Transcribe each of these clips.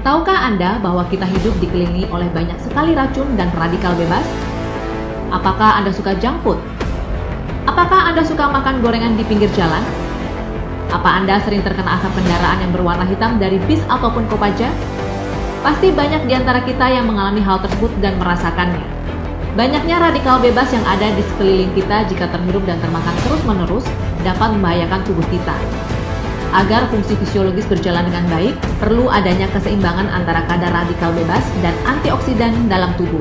Tahukah Anda bahwa kita hidup dikelilingi oleh banyak sekali racun dan radikal bebas? Apakah Anda suka junk food? Apakah Anda suka makan gorengan di pinggir jalan? Apa Anda sering terkena asap kendaraan yang berwarna hitam dari bis ataupun kopaja? Pasti banyak di antara kita yang mengalami hal tersebut dan merasakannya. Banyaknya radikal bebas yang ada di sekeliling kita jika terhirup dan termakan terus-menerus dapat membahayakan tubuh kita. Agar fungsi fisiologis berjalan dengan baik, perlu adanya keseimbangan antara kadar radikal bebas dan antioksidan dalam tubuh.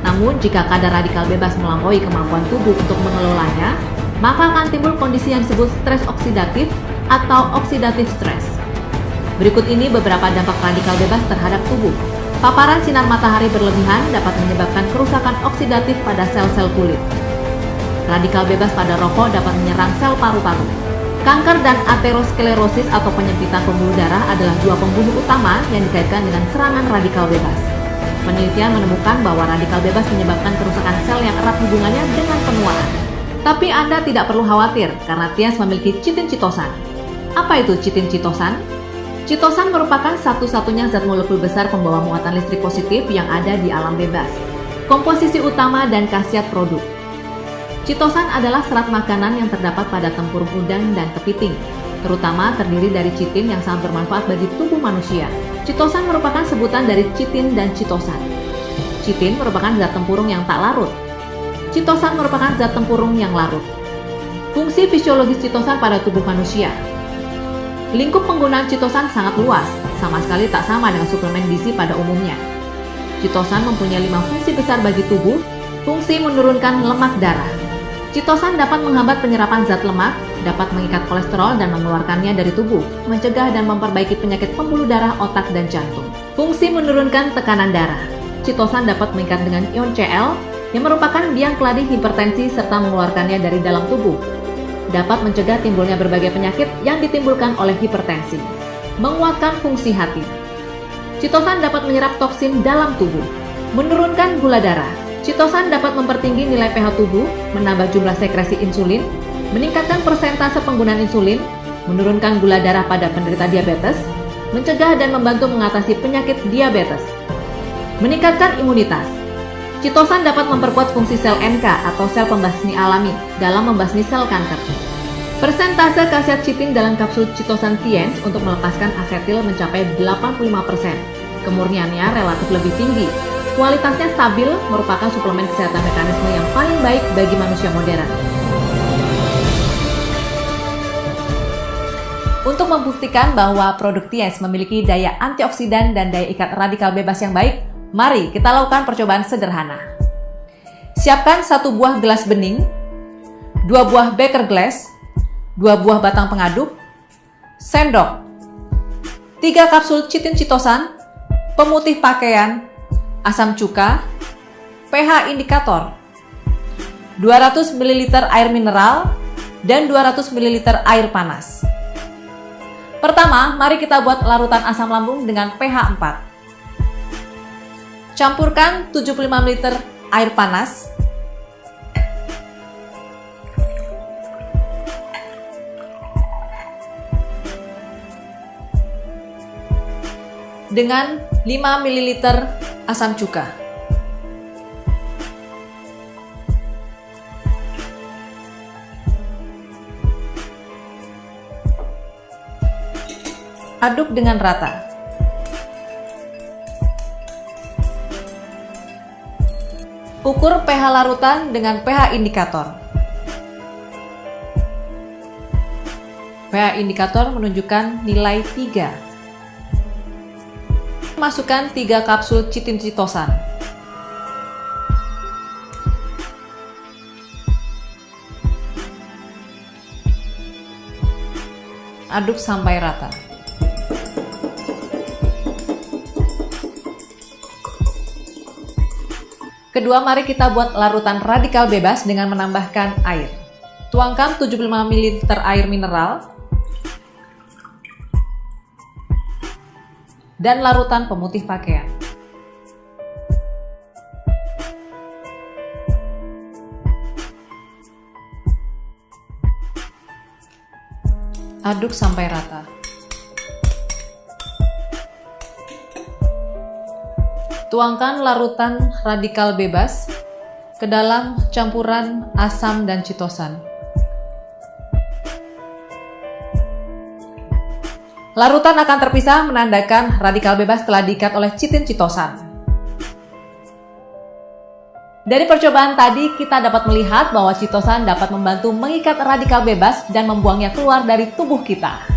Namun, jika kadar radikal bebas melampaui kemampuan tubuh untuk mengelolanya, maka akan timbul kondisi yang disebut stres oksidatif atau oxidative stress. Berikut ini beberapa dampak radikal bebas terhadap tubuh. Paparan sinar matahari berlebihan dapat menyebabkan kerusakan oksidatif pada sel-sel kulit. Radikal bebas pada rokok dapat menyerang sel paru-paru. Kanker dan aterosklerosis atau penyempitan pembuluh darah adalah dua pembunuh utama yang dikaitkan dengan serangan radikal bebas. Penelitian menemukan bahwa radikal bebas menyebabkan kerusakan sel yang erat hubungannya dengan penuaan. Tapi Anda tidak perlu khawatir karena Tias memiliki chitin chitosan. Apa itu chitin chitosan? Chitosan merupakan satu-satunya zat molekul besar pembawa muatan listrik positif yang ada di alam bebas. Komposisi utama dan khasiat produk. Chitosan adalah serat makanan yang terdapat pada tempurung udang dan kepiting, terutama terdiri dari chitin yang sangat bermanfaat bagi tubuh manusia. Chitosan merupakan sebutan dari chitin dan chitosan. Chitin merupakan zat tempurung yang tak larut. Chitosan merupakan zat tempurung yang larut. Fungsi fisiologis chitosan pada tubuh manusia. Lingkup penggunaan chitosan sangat luas, sama sekali tak sama dengan suplemen gizi pada umumnya. Chitosan mempunyai 5 fungsi besar bagi tubuh. Fungsi menurunkan lemak darah. Chitosan dapat menghambat penyerapan zat lemak, dapat mengikat kolesterol dan mengeluarkannya dari tubuh, mencegah dan memperbaiki penyakit pembuluh darah otak dan jantung. Fungsi menurunkan tekanan darah. Chitosan dapat mengikat dengan ion Cl yang merupakan biang keladi hipertensi serta mengeluarkannya dari dalam tubuh. Dapat mencegah timbulnya berbagai penyakit yang ditimbulkan oleh hipertensi. Menguatkan fungsi hati. Chitosan dapat menyerap toksin dalam tubuh. Menurunkan gula darah. Chitosan dapat mempertinggi nilai pH tubuh, menambah jumlah sekresi insulin, meningkatkan persentase penggunaan insulin, menurunkan gula darah pada penderita diabetes, mencegah dan membantu mengatasi penyakit diabetes. Meningkatkan imunitas. Chitosan dapat memperkuat fungsi sel NK atau sel pembasmi alami dalam membasmi sel kanker. Persentase khasiat chitin dalam kapsul chitosan Tiens untuk melepaskan asetil mencapai 85%. Kemurniannya relatif lebih tinggi. Kualitasnya stabil, merupakan suplemen kesehatan mekanisme yang paling baik bagi manusia modern. Untuk membuktikan bahwa produk Tiens memiliki daya antioksidan dan daya ikat radikal bebas yang baik, mari kita lakukan percobaan sederhana. Siapkan 1 buah gelas bening, 2 buah beker glass, 2 buah batang pengaduk, sendok, 3 kapsul chitin chitosan, pemutih pakaian, asam cuka, pH indikator, 200 ml air mineral, dan 200 ml air panas. Pertama, mari kita buat larutan asam lambung dengan pH 4. Campurkan 75 ml air panas, dengan 5 ml asam cuka. Aduk dengan rata. Ukur pH larutan dengan pH indikator. pH indikator menunjukkan nilai 3. Masukkan 3 kapsul chitin chitosan. Aduk sampai rata. Kedua, mari kita buat larutan radikal bebas dengan menambahkan air. Tuangkan 75 ml air mineral dan larutan pemutih pakaian. Aduk sampai rata. Tuangkan larutan radikal bebas ke dalam campuran asam dan citosan. Larutan akan terpisah menandakan radikal bebas telah diikat oleh chitin citosan. Dari percobaan tadi, kita dapat melihat bahwa citosan dapat membantu mengikat radikal bebas dan membuangnya keluar dari tubuh kita.